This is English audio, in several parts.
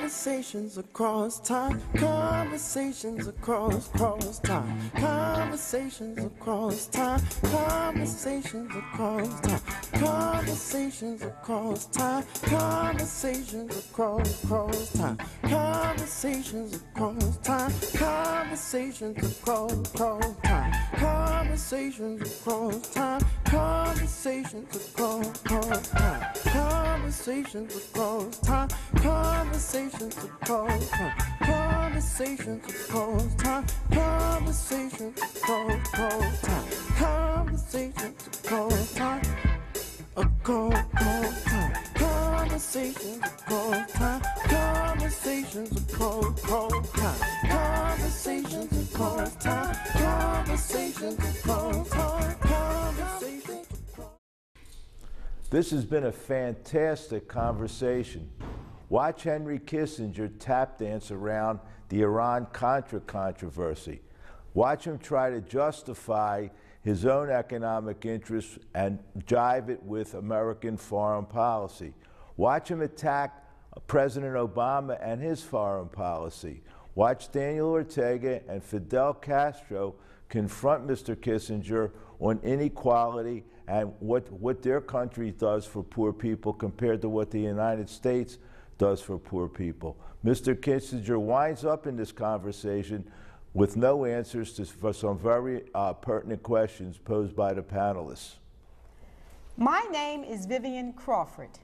Conversations across time, conversations across time, conversations across time, conversations across time, conversations across time, conversations across time, conversations across time, conversations across time, conversations across time, conversations across time, conversations across time, conversations across time, conversations across time, conversations across time, conversations across time, across time, conversations across time, conversations across time, conversations across time, conversations across time, conversations. This has been a fantastic conversation. Watch Henry Kissinger tap dance around the Iran-Contra controversy. Watch him try to justify his own economic interests and jive it with American foreign policy. Watch him attack President Obama and his foreign policy. Watch Daniel Ortega and Fidel Castro confront Mr. Kissinger on inequality and what their country does for poor people compared to what the United States does for poor people. Mr. Kissinger winds up in this conversation with no answers for some very pertinent questions posed by the panelists. My name is Vivian Crawford.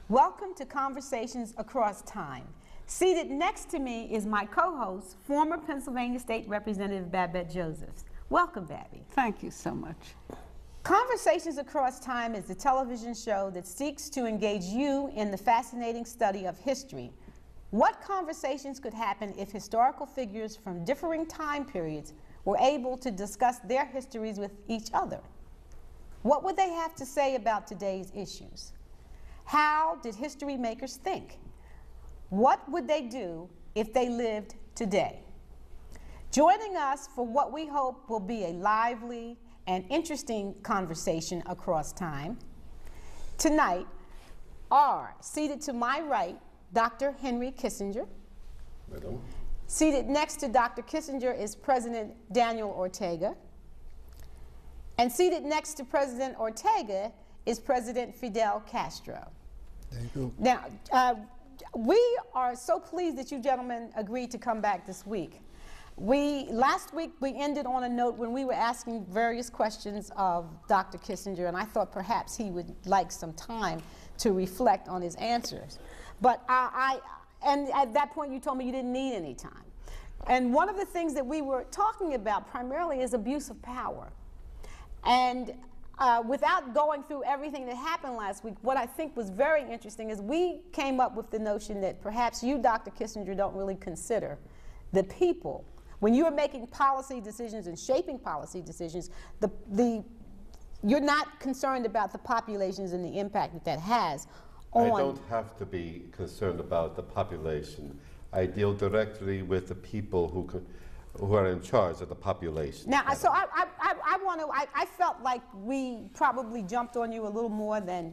Welcome to Conversations Across Time. Seated next to me is my co-host, former Pennsylvania State Representative Babette Josephs. Welcome, Babby. Thank you so much. Conversations Across Time is a television show that seeks to engage you in the fascinating study of history. What conversations could happen if historical figures from differing time periods were able to discuss their histories with each other? What would they have to say about today's issues? How did history makers think? What would they do if they lived today? Joining us for what we hope will be a lively and interesting conversation across time tonight are, seated to my right, Dr. Henry Kissinger. Madam. Seated next to Dr. Kissinger is President Daniel Ortega. And seated next to President Ortega is President Fidel Castro. Thank you. Now, we are so pleased that you gentlemen agreed to come back this week. Last week we ended on a note when we were asking various questions of Dr. Kissinger, and I thought perhaps he would like some time to reflect on his answers. But and at that point you told me you didn't need any time. And one of the things that we were talking about primarily is abuse of power. And without going through everything that happened last week, what I think was very interesting is we came up with the notion that perhaps you, Dr. Kissinger, don't really consider the people. When you are making policy decisions and shaping policy decisions, you're not concerned about the populations and the impact that that has on... I don't have to be concerned about the population. I deal directly with the people who are in charge of the population. Now, so I felt like we probably jumped on you a little more than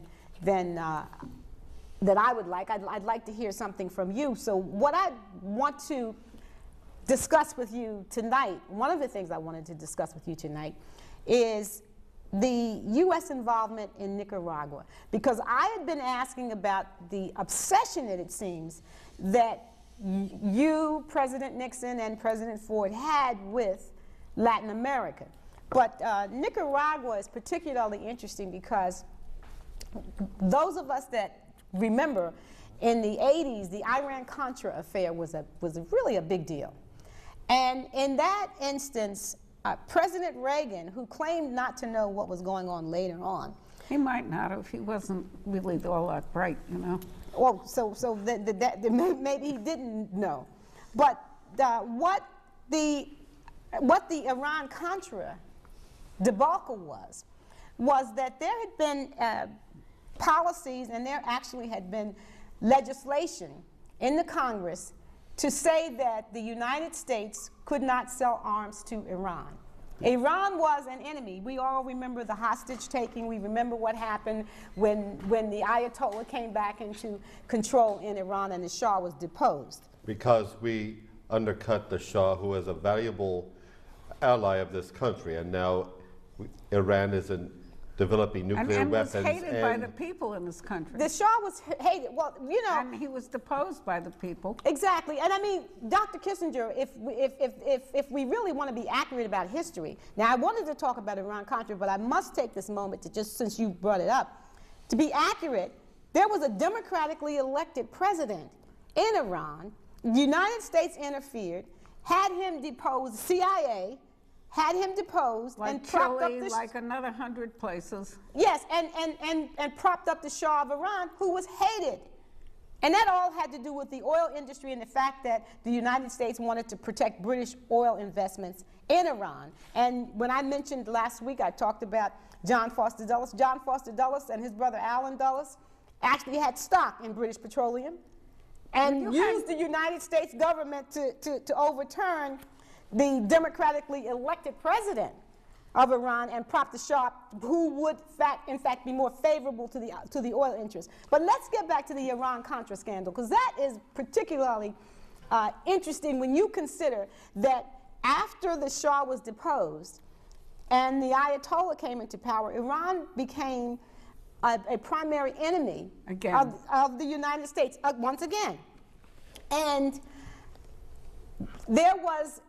I would like. I'd like to hear something from you. So what I want to discuss with you tonight, one of the things I wanted to discuss with you tonight is the U.S. involvement in Nicaragua. Because I had been asking about the obsession that it seems that you, President Nixon, and President Ford had with Latin America. But Nicaragua is particularly interesting because those of us that remember in the 80s, the Iran-Contra affair was really a big deal. And in that instance, President Reagan, who claimed not to know what was going on later on. He might not have. He wasn't really all that bright, you know. Well, so maybe he didn't know. But what the Iran-Contra debacle was that there had been policies, and there actually had been legislation in the Congress to say that the United States could not sell arms to Iran. Iran was an enemy. We all remember the hostage taking. We remember what happened when the Ayatollah came back into control in Iran and the Shah was deposed. Because we undercut the Shah, who is a valuable ally of this country, and now Iran is developing nuclear and weapons. was hated by the people in this country. The Shah was hated. Well, you know. And he was deposed by the people. Exactly. And I mean, Dr. Kissinger, if we really want to be accurate about history, now I wanted to talk about Iran-Contra, but I must take this moment to just, since you brought it up, to be accurate, there was a democratically elected president in Iran. The United States interfered, had him deposed, CIA had him deposed, Like and propped Chile, up the like another 100 places. yes, and propped up the Shah of Iran, who was hated. And that all had to do with the oil industry and the fact that the United States wanted to protect British oil investments in Iran. And when I mentioned last week, I talked about John Foster Dulles. John Foster Dulles and his brother Alan Dulles actually had stock in British Petroleum and used the United States government to overturn the democratically elected president of Iran and prop the Shah, who would in fact be more favorable to the oil interests. But let's get back to the Iran-Contra scandal, because that is particularly interesting when you consider that after the Shah was deposed and the Ayatollah came into power, Iran became a primary enemy of the United States once again. And there was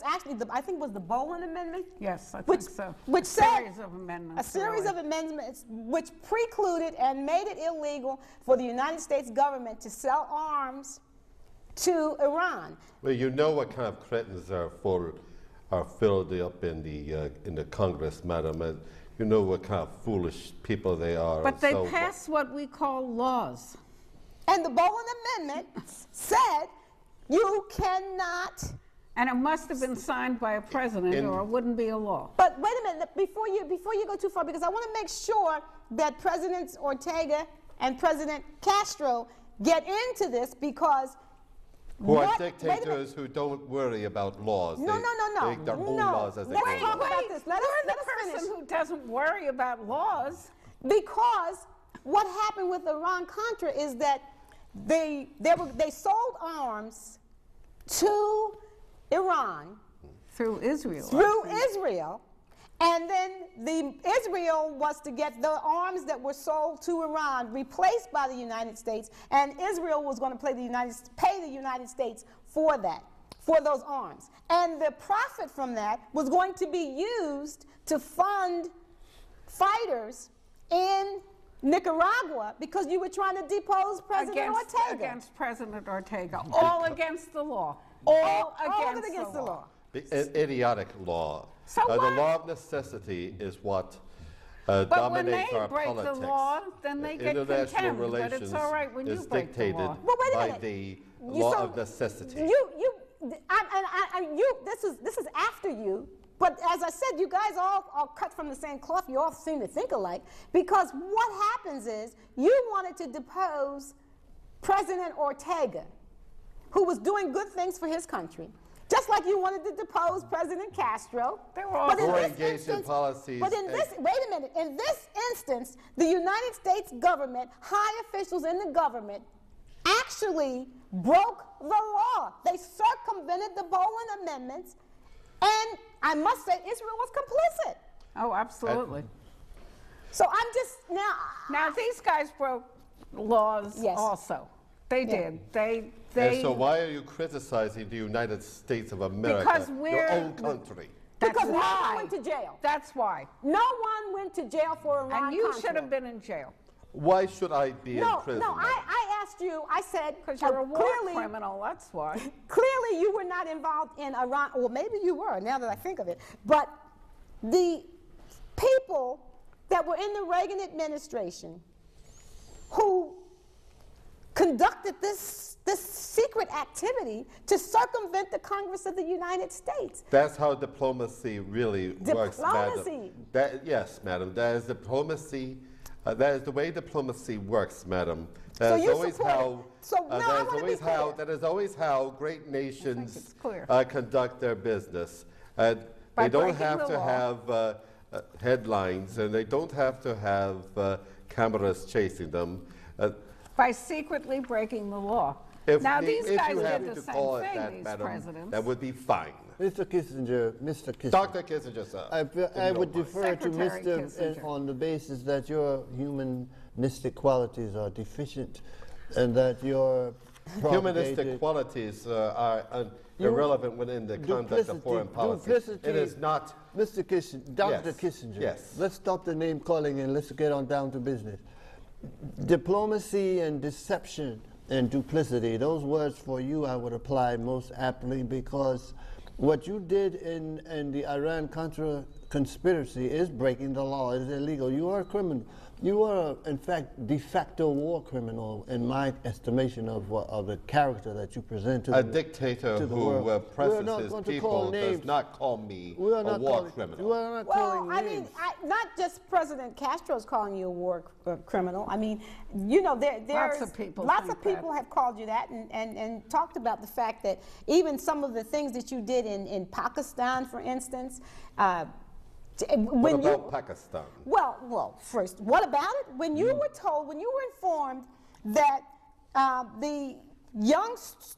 actually, I think it was the Boland Amendment? Yes, I think so. Which a said, series of amendments. A series of amendments which precluded and made it illegal for the United States government to sell arms to Iran. Well, you know what kind of cretins are filled up in the Congress, madam, and you know what kind of foolish people they are. But they passed what we call laws. And the Boland Amendment said you cannot. And it must have been signed by a president or it wouldn't be a law. But wait a minute, before you go too far, because I want to make sure that Presidents Ortega and President Castro get into this, because who are dictators who don't worry about laws. No. They make their own laws as they go Let's talk along. about this. Let us finish. Person who doesn't worry about laws. Because what happened with Iran-Contra is that they sold arms to Iran through Israel. And then Israel was to get the arms that were sold to Iran replaced by the United States, and Israel was going to pay the United States for that, for those arms. And the profit from that was going to be used to fund fighters in Nicaragua, because you were trying to depose President Ortega. Against President Ortega. All against the law. All against the law. An idiotic law. So the law of necessity is what dominates our politics. But when they break the law, then they get International contempt. But it's all right when you break the law. Well, wait a by minute. the law of necessity. This is after you. But as I said, you guys all are cut from the same cloth. You all seem to think alike. Because what happens is you wanted to depose President Ortega, who was doing good things for his country, just like you wanted to depose President Castro. They were all engaged in policies. But in this, wait a minute, in this instance, the United States government, high officials in the government, actually broke the law. They circumvented the Boland Amendments, and I must say Israel was complicit. Oh, absolutely. So I'm just, Now these guys broke laws also. They did. And so why are you criticizing the United States of America, your own country? Because no one went to jail. That's why. No one went to jail for Iran-Contra. And you should have been in jail. Why should I be in prison? No, I asked you, I said, because you're a war criminal, that's why. Clearly you were not involved in Iran, or maybe you were, now that I think of it. But the people that were in the Reagan administration who conducted this secret activity to circumvent the Congress of the United States. That's how diplomacy really works, madam. Yes, madam, that is diplomacy. That is the way diplomacy works, madam. That is always how great nations conduct their business. They don't breaking have the to law. have headlines, and they don't have to have cameras chasing them. By secretly breaking the law. Now, these guys did the same thing, these presidents. That would be fine. Mr. Kissinger, Dr. Kissinger, sir. I would defer to Secretary Mr. Kissinger. On the basis that your humanistic qualities are deficient and that your Humanistic qualities are irrelevant within the conduct of foreign policy. It is not. Mr. Kissinger, Dr. Yes, Kissinger, yes. let's stop the name calling and let's get on down to business. Diplomacy and deception and duplicity, those words for you I would apply most aptly, because what you did in the Iran-Contra conspiracy is breaking the law. It is illegal. You are a criminal. You are, in fact, de facto war criminal in my estimation of the character that you present to A the dictator to the who world. oppresses We're not his going to people call does names. not call me We are a not war calling, criminal. We are not Well, calling I names. mean, not just President Castro's calling you a war criminal. I mean, you know, there's Lots of people lots think of people have called you that and talked about the fact that even some of the things that you did in Pakistan, for instance. What about Pakistan? Well, first, what about it? When you were told, when you were informed that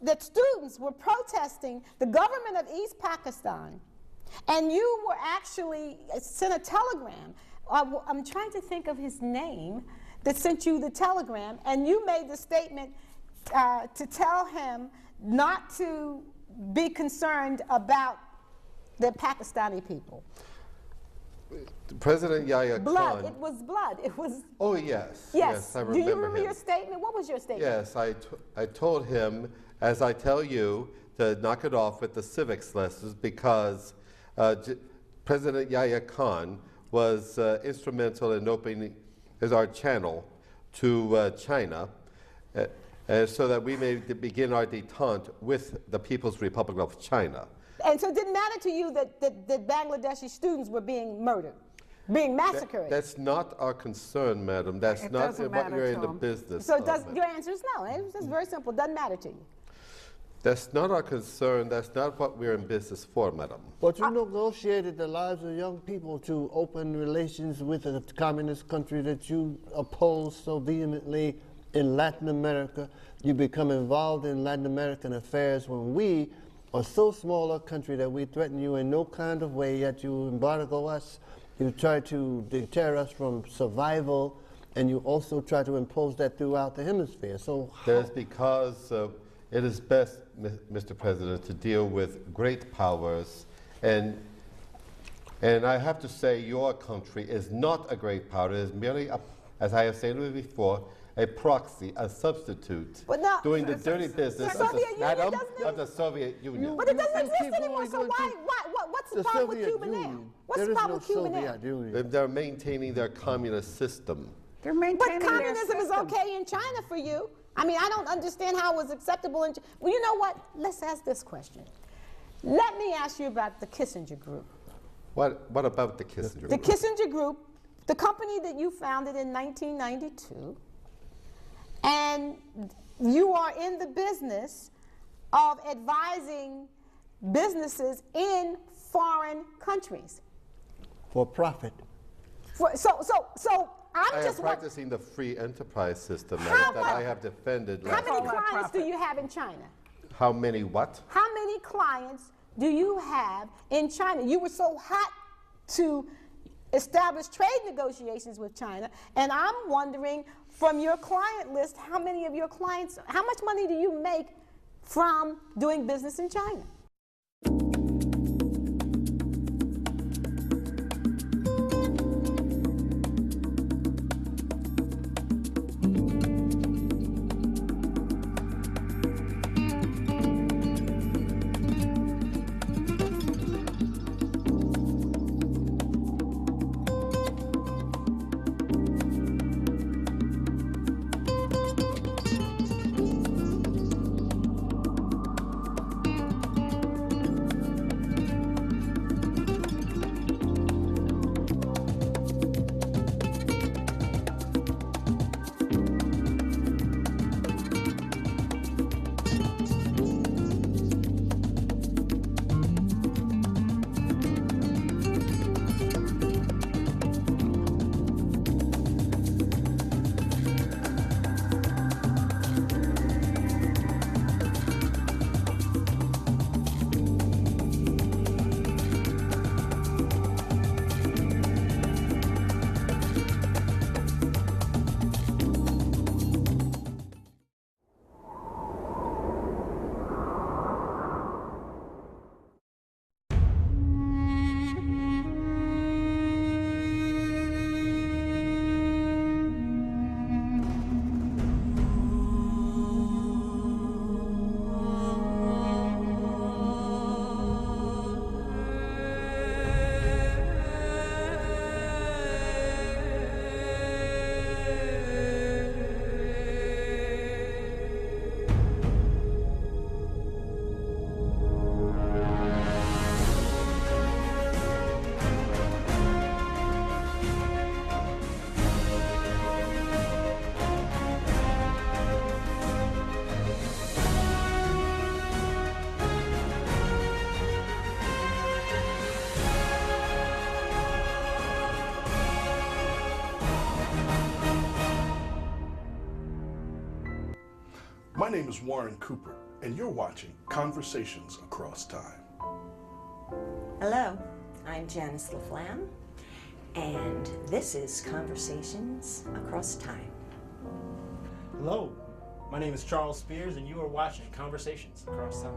that students were protesting the government of East Pakistan, and you were actually sent a telegram. I'm trying to think of his name that sent you the telegram, and you made the statement to tell him not to be concerned about the Pakistani people. President Yahya Blood. Khan. It was blood. It was. Oh, yes. Yes. I Do remember you remember him. your statement? What was your statement? Yes, I told him, as I tell you, to knock it off with the civics lessons, because President Yahya Khan was instrumental in opening our channel to China, so that we may begin our détente with the People's Republic of China. And so it didn't matter to you that Bangladeshi students were being murdered, being massacred. That's not our concern, madam. That's It not doesn't what matter you're to in the him. business So of, does, madam. your answer is no. It's very simple. It doesn't matter to you. That's not our concern. That's not what we're in business for, madam. But you negotiated the lives of young people to open relations with a communist country that you oppose so vehemently in Latin America. You become involved in Latin American affairs when we are so small a country that we threaten you in no kind of way, yet you embargo us. You try to deter us from survival, and you also try to impose that throughout the hemisphere. So That's because it is best, Mr. President, to deal with great powers, and I have to say your country is not a great power. It is merely, as I have stated before, a proxy, a substitute, But now- doing the dirty business The Soviet Union madam, doesn't of the Soviet Union. But it doesn't think exist people anymore, are so going to- what's the the problem with Soviet Cuba now? Union. What's There the is problem no with Cuba now? Soviet Union. They're maintaining their communist system. They're But maintaining their communism is system. okay in China for you. I mean, I don't understand how it was acceptable in China. Well, you know what? Let's ask this question. Let me ask you about the Kissinger Group. What about the Kissinger? The Kissinger Group, the company that you founded in 1992, and you are in the business of advising businesses in foreign countries. for profit. So I'm I am just wondering, practicing the free enterprise system How that I much? have defended. how last many year. clients do you have in China? How many what? How many clients do you have in China? You were so hot to establish trade negotiations with China, and I'm wondering from your client list, how many of your clients, how much money do you make from doing business in China? My name is Warren Cooper, and you're watching Conversations Across Time. Hello, I'm Janice LaFlamme, and this is Conversations Across Time. Hello, my name is Charles Spears, and you are watching Conversations Across Time.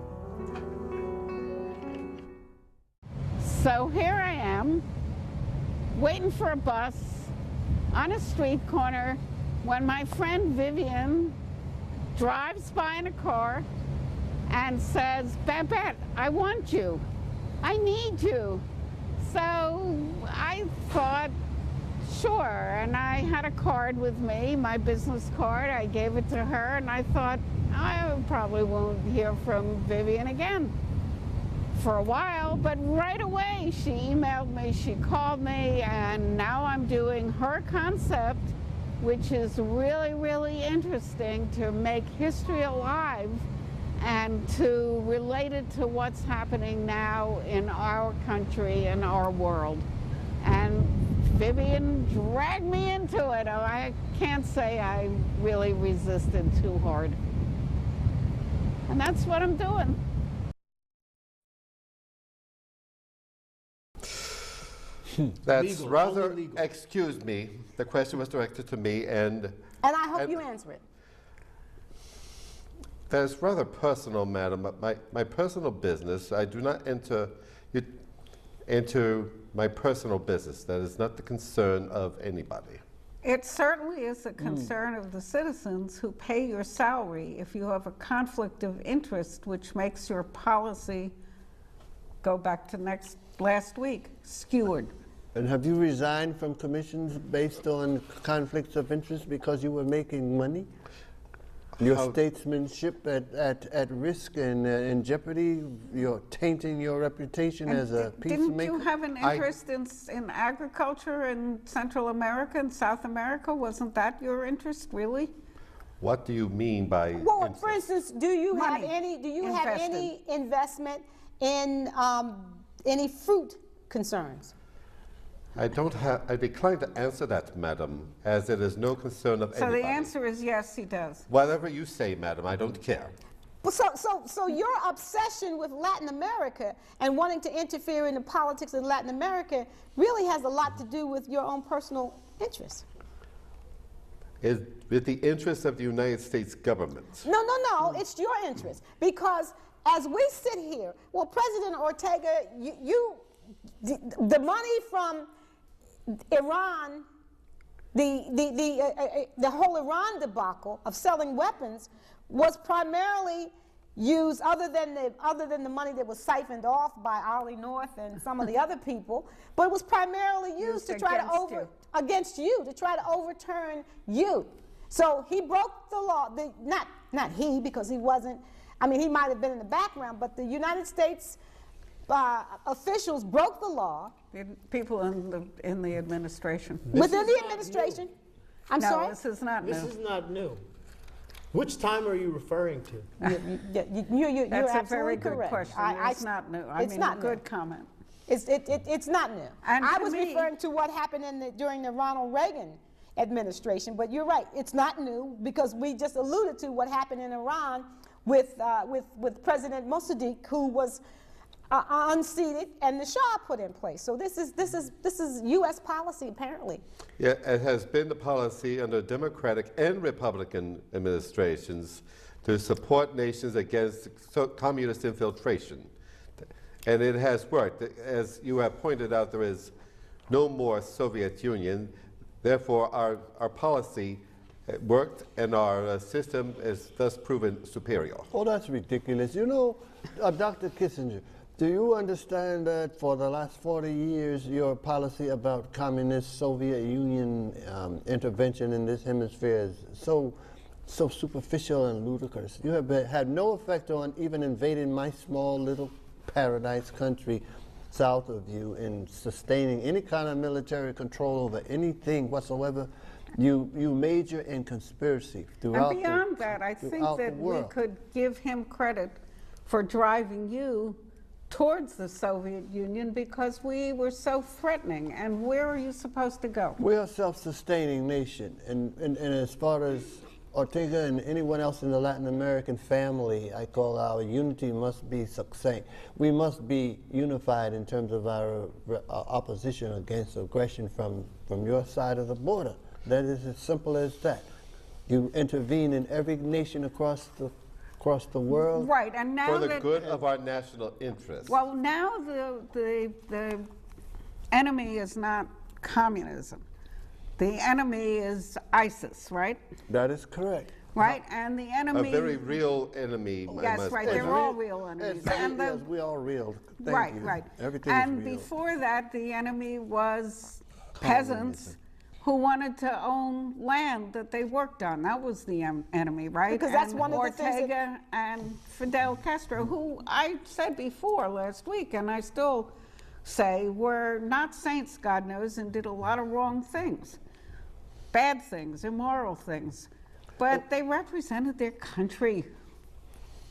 So here I am, waiting for a bus on a street corner when my friend Vivian drives by in a car and says, Babette, I want you. I need you. So I thought, sure, and I had a card with me, my business card. I gave it to her, and I thought, I probably won't hear from Vivian again for a while, but right away she emailed me, she called me, and now I'm doing her concept, which is really, really interesting, to make history alive and to relate it to what's happening now in our country and our world. And Vivian dragged me into it. I can't say I really resisted too hard. And that's what I'm doing. That's legal, rather, excuse me, the question was directed to me, and I hope you answer it. That's rather personal, madam. My personal business, I do not enter into my personal business. That is not the concern of anybody. It certainly is a concern of the citizens who pay your salary if you have a conflict of interest, which makes your policy, go back to last week, skewered. And have you resigned from commissions based on conflicts of interest because you were making money? Your statesmanship at risk and in jeopardy? You're tainting your reputation as a peacemaker? Didn't you have an interest in agriculture in Central America and South America? Wasn't that your interest, really? What do you mean by Well, interest? for instance, do you Money have any invested. investment in any fruit concerns? I decline to answer that, madam, as it is no concern of anybody. So the answer is yes, he does. Whatever you say, madam, I don't care. So your obsession with Latin America and wanting to interfere in the politics of Latin America really has a lot to do with your own personal interests. With the interests of the United States government. No, it's your interest. Because as we sit here, well, President Ortega, the money from Iran, the whole Iran debacle of selling weapons was primarily used, other than the money that was siphoned off by Ollie North and some of the other people, but it was primarily used to try to against you, to try to overturn you. So he broke the law. Not he, because he wasn't. I mean, he might have been in the background, but the United States officials broke the law. People in the administration. Within the administration. I'm sorry? No, this is not new. This is not new. Which time are you referring to? You're That's absolutely a very good correct. question. It's not new. It's not good new. comment. It's not new. And I to was me- referring to what happened during the Ronald Reagan administration, but you're right. It's not new, because we just alluded to what happened in Iran with President Mossadegh, who was unseated and the Shah put in place. So this is U.S. policy, apparently. Yeah, it has been the policy under Democratic and Republican administrations to support nations against communist infiltration. And it has worked. As you have pointed out, there is no more Soviet Union. Therefore, our policy worked, and our system is thus proven superior. Oh, that's ridiculous. You know, Dr. Kissinger, do you understand that for the last 40 years, your policy about communist Soviet Union intervention in this hemisphere is so superficial and ludicrous? You have had no effect on even invading my small little paradise country south of you in sustaining any kind of military control over anything whatsoever. You major in conspiracy throughout And beyond that, I think that we could give him credit for driving you towards the Soviet Union, because we were so threatening. And where are you supposed to go? We're a self-sustaining nation, and as far as Ortega and anyone else in the Latin American family, I call our unity must be succinct. We must be unified in terms of our opposition against aggression from your side of the border. That is as simple as that. You intervene in every nation across the world. Right, and now For the good of our national interest. Well, now the enemy is not communism. The enemy is ISIS, right? That is correct. Right, and the enemy... A very real enemy, I Yes, must right, add. they're all real enemies. And Yes, we are real. Thank right, you. right. Everything and is real. before that, the enemy was peasants who wanted to own land that they worked on. That was the enemy, right? Because that's and one of the things Ortega and Fidel Castro, who I said before last week, and I still say were not saints, God knows, and did a lot of wrong things. Bad things, immoral things. But they represented their country.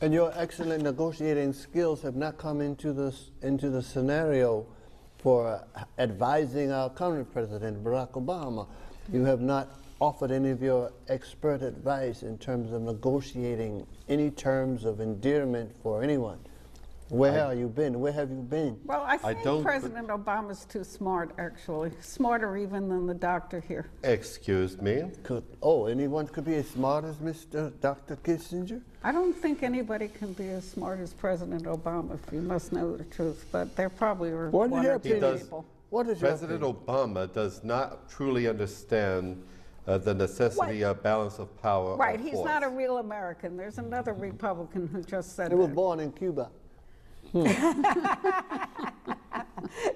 And your excellent negotiating skills have not come into the scenario for advising our current president, Barack Obama. You have not offered any of your expert advice in terms of negotiating any terms of endearment for anyone. Where have you been? Where have you been? Well, I think President Obama's too smart, actually. Smarter even than the doctor here. Excuse me? Anyone could be as smart as Dr. Kissinger? I don't think anybody can be as smart as President Obama, if you must know the truth, but there probably are one or two people. President Obama does not truly understand the necessity of balance of power. Right, he's not a real American. There's another Republican who just said that. He was born in Cuba.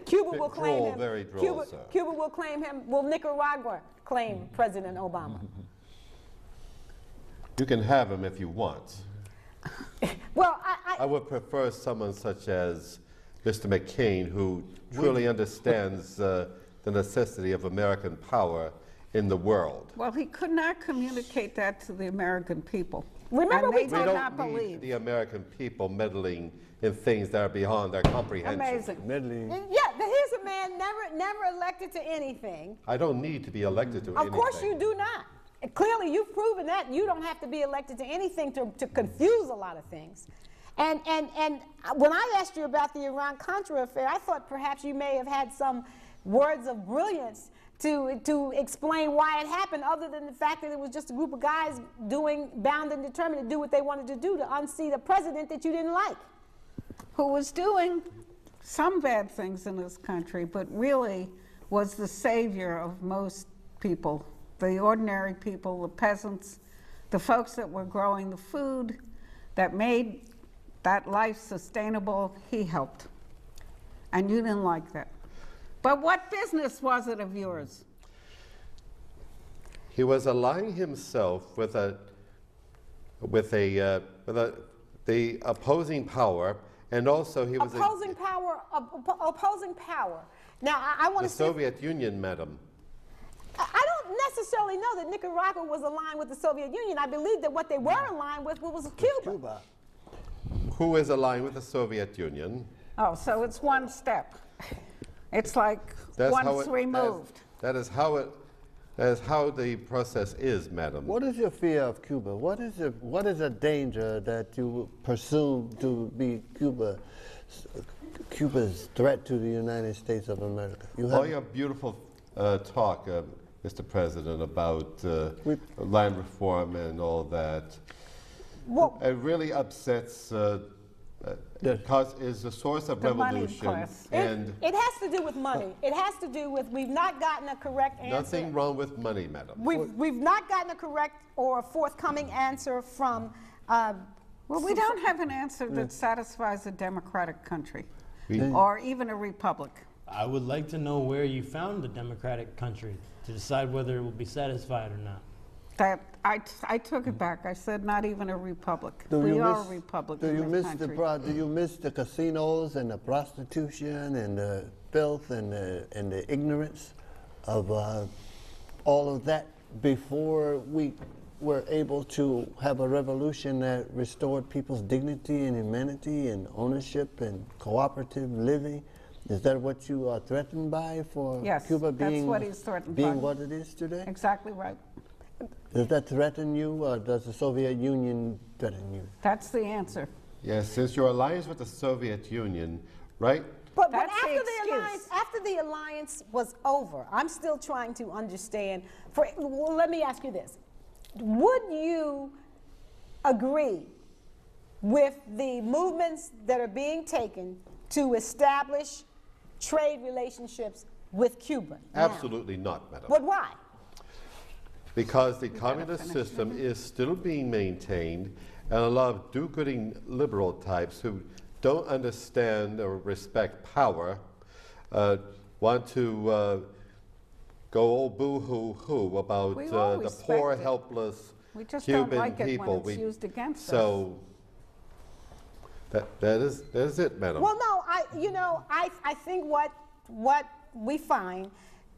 Cuba will claim him. Very droll, sir. Cuba will claim him. Will Nicaragua claim President Obama? You can have him if you want. Well, I would prefer someone such as Mr. McCain, who truly understands the necessity of American power in the world. Well, he could not communicate that to the American people. Remember, and they We did don't not need believe. the American people meddling in things that are beyond their comprehension. Amazing. Yeah, here's a man never elected to anything. I don't need to be elected to anything. Of course you do not. And clearly, you've proven that you don't have to be elected to anything to confuse a lot of things. And when I asked you about the Iran-Contra affair, I thought perhaps you may have had some words of brilliance to explain why it happened, other than the fact that it was just a group of guys bound and determined to do what they wanted to do to unseat a president that you didn't like. Who was doing some bad things in this country, but really was the savior of most people, the ordinary people, the peasants, the folks that were growing the food that made that life sustainable. He helped. And you didn't like that. But what business was it of yours? He was aligning himself with the opposing power, and also he was opposing power. Now, I want to the Soviet Union, madam. I don't necessarily know that Nicaragua was aligned with the Soviet Union. I believe that what they were aligned with was Cuba. Who is aligned with the Soviet Union? Oh, so it's one step. It's like once removed. That is how the process is, madam. What is your fear of Cuba? What is a danger that you presume to be Cuba's threat to the United States of America? All your beautiful talk, Mr. President, about land reform and all that, it really upsets. Because it's a source of revolution. And it has to do with money. It has to do with we've not gotten a correct answer. Nothing wrong with money, madam. We've not gotten a correct or a forthcoming answer from. Well, we don't have an answer that satisfies a democratic country or even a republic. I would like to know where you found the democratic country to decide whether it will be satisfied or not. That I took it back. I said not even a republic. We are a republic in this country. Do you miss the casinos and the prostitution and the filth and the ignorance of all of that before we were able to have a revolution that restored people's dignity and humanity and ownership and cooperative living? Is that what you are threatened by for yes, Cuba being, that's what he's threatened being by. what it is today? Exactly right. Does that threaten you, or does the Soviet Union threaten you? That's the answer. Yes, since your alliance with the Soviet Union, right? But That's the after the alliance was over, I'm still trying to understand. Well, let me ask you this: would you agree with the movements that are being taken to establish trade relationships with Cuba now? Absolutely not, madam. But why? Because the communist system is still being maintained, and a lot of do-gooding liberal types who don't understand or respect power want to go all boo-hoo-hoo about the poor, respect it. helpless We just Cuban don't like it people. when it's used against us. So that is it, madam. Well, no, I think what we find,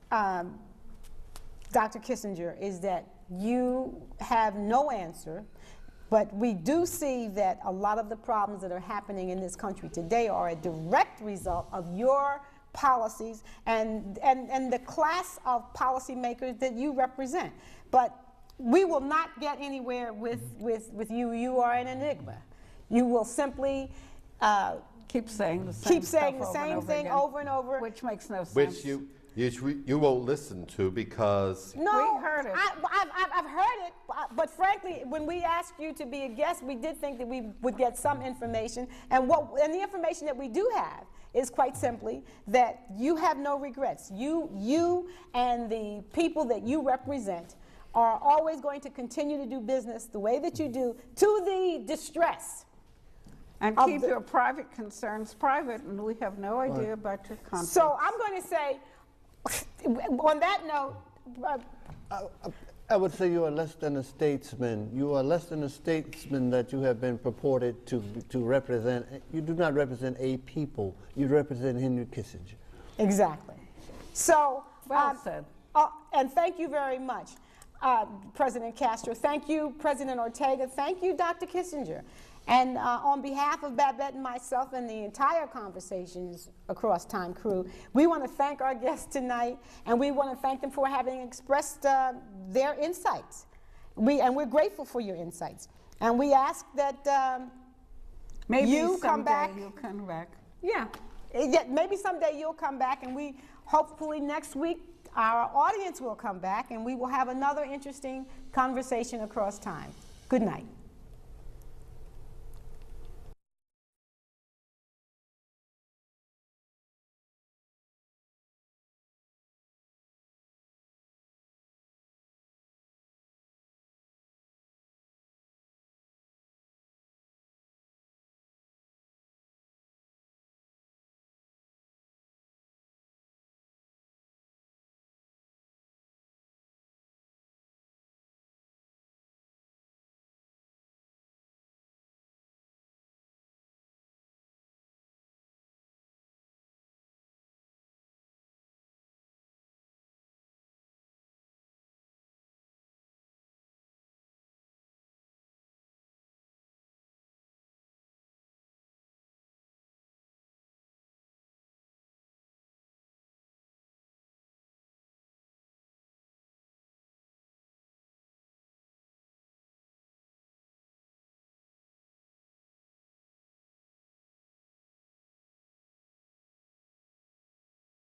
Dr. Kissinger, is that you have no answer, but we do see that a lot of the problems that are happening in this country today are a direct result of your policies and the class of policymakers that you represent. But we will not get anywhere with you. You are an enigma. You will simply keep saying the same thing over and over. Which makes no sense. Which you won't listen to because... No, we heard it. I've heard it, but frankly, when we asked you to be a guest, we did think that we would get some information, and the information that we do have is quite simply that you have no regrets. You and the people that you represent are always going to continue to do business the way that you do, to the distress. And keep your private concerns private, and we have no idea about your conflicts. So I'm going to say, on that note, I would say you are less than a statesman. You are less than a statesman that you have been purported to represent. You do not represent a people. You represent Henry Kissinger. Exactly. So, well said. And thank you very much, President Castro. Thank you, President Ortega. Thank you, Dr. Kissinger. And on behalf of Babette and myself and the entire Conversations Across Time crew, we want to thank our guests tonight, and we want to thank them for having expressed their insights. We're grateful for your insights. And we ask that maybe you come back. You'll come back. Yeah. Maybe someday you'll come back, and we hopefully next week our audience will come back, and we will have another interesting conversation across time. Good night.